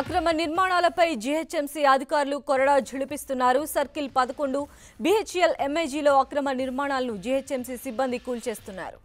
అక్రమ నిర్మాణాలపై జీహెచ్ఎంసీ అధికారులు కొరడా ఝుళిపిస్తున్నారు. సర్కిల్ 11 బీహెచ్ఎల్ ఎంఐజీలో అక్రమ నిర్మాణాలను జీహెచ్ఎంసీ సిబ్బంది కూల్చేస్తున్నారు.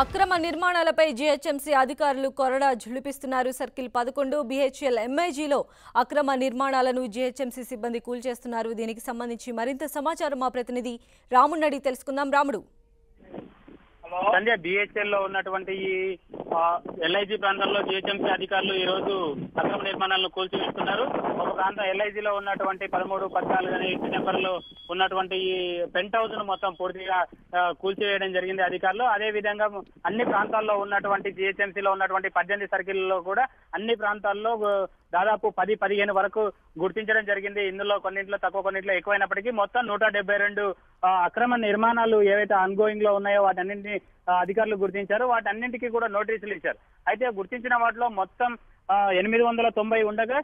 అక్రమ నిర్మాణాలపై జీహెచ్ఎంసీ అధికారులు కొరడా ఝుళిపిస్తున్నారు. సర్కిల్ 11 బీహెచ్ఎల్ ఎంఐజీలో అక్రమ నిర్మాణాలను జీహెచ్ఎంసీ సిబ్బంది కూల్చేస్తున్నారు. దీనికి సంబంధించి మరింత సమాచారం మా ప్రతినిధి రాముడిని అడిగి తెలుసుకుందాం. రాముడు, సంధ్య, బిహెచ్ఎల్ లో ఉన్నటువంటి ఈ ఎల్ఐజీ ప్రాంతంలో జీహెచ్ఎంసీ అధికారులు ఈ రోజు అక్రమ నిర్మాణాలను కూల్చివేస్తున్నారు. ఒక ప్రాంతం ఎల్ఐజీలో ఉన్నటువంటి 13, 14 నెంబర్ లో ఉన్నటువంటి ఈ పెంట్ హౌస్ ను మొత్తం పూర్తిగా కూల్చివేయడం జరిగింది అధికారులు. అదే విధంగా అన్ని ప్రాంతాల్లో ఉన్నటువంటి జీహెచ్ఎంసీలో ఉన్నటువంటి 18 సర్కిల్లో కూడా అన్ని ప్రాంతాల్లో దాదాపు 10-15 వరకు గుర్తించడం జరిగింది. ఇందులో కొన్నింట్లో తక్కువ, కొన్నింట్లో ఎక్కువైనప్పటికీ మొత్తం 172 అక్రమ నిర్మాణాలు ఏవైతే ఆన్గోయింగ్ లో ఉన్నాయో వాటన్నింటినీ అధికారులు గుర్తించారు. వాటన్నింటికి కూడా నోటీసులు ఇచ్చారు. అయితే గుర్తించిన వాటిలో మొత్తం 890 ఉండగా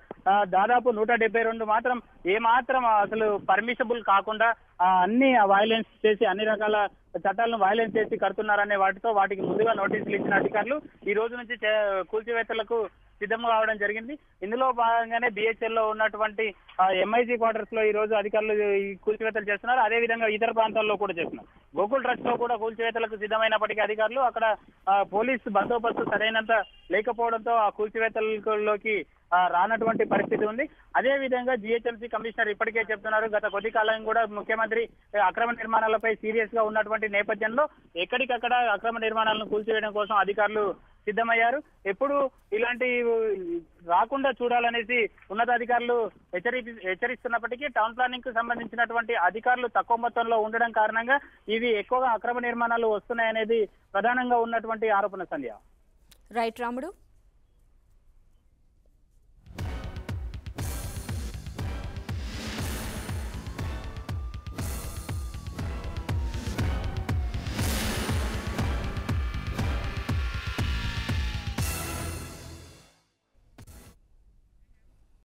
దాదాపు 172 మాత్రం ఏమాత్రం అసలు పర్మిషబుల్ కాకుండా అన్ని వైలెన్స్ చేసి, అన్ని రకాల చట్టాలను వైలెన్స్ చేసి కడుతున్నారనే వాటికి ముందుగా నోటీసులు ఇచ్చిన అధికారులు ఈ రోజు నుంచి కూల్చివేతలకు సిద్ధం కావడం జరిగింది. ఇందులో భాగంగానే బిహెచ్ఎల్ లో ఉన్నటువంటి ఎంఐజీ క్వార్టర్స్ లో ఈ రోజు అధికారులు ఈ కూల్చివేతలు చేస్తున్నారు. అదే విధంగా ఇతర ప్రాంతాల్లో కూడా చేస్తున్నారు. గోకుల్ ట్రస్ట్ లో కూడా కూల్చివేతలకు సిద్ధమైనప్పటికీ అధికారులు అక్కడ పోలీసు బందోబస్తు సరైనంత లేకపోవడంతో ఆ కూల్చివేతల్లోకి రానటువంటి పరిస్థితి ఉంది. అదే విధంగా జీహెచ్ఎంసీ కమిషనర్ ఇప్పటికే చెప్తున్నారు, గత కొద్ది కాలం కూడా ముఖ్యమంత్రి అక్రమ నిర్మాణాలపై సీరియస్ గా ఉన్నటువంటి నేపథ్యంలో ఎక్కడికక్కడ అక్రమ నిర్మాణాలను కూల్చివేయడం కోసం అధికారులు సిద్ధమయ్యారు. ఎప్పుడు ఇలాంటి రాకుండా చూడాలనేసి ఉన్నతాధికారులు హెచ్చరిస్తున్నప్పటికీ టౌన్ ప్లానింగ్ కు సంబంధించినటువంటి అధికారులు తక్కువ మొత్తంలో ఉండడం కారణంగా ఇవి ఎక్కువగా అక్రమ నిర్మాణాలు వస్తున్నాయనేది ప్రధానంగా ఉన్నటువంటి ఆరోపణ. సంధ్య. రైట్ రాముడు.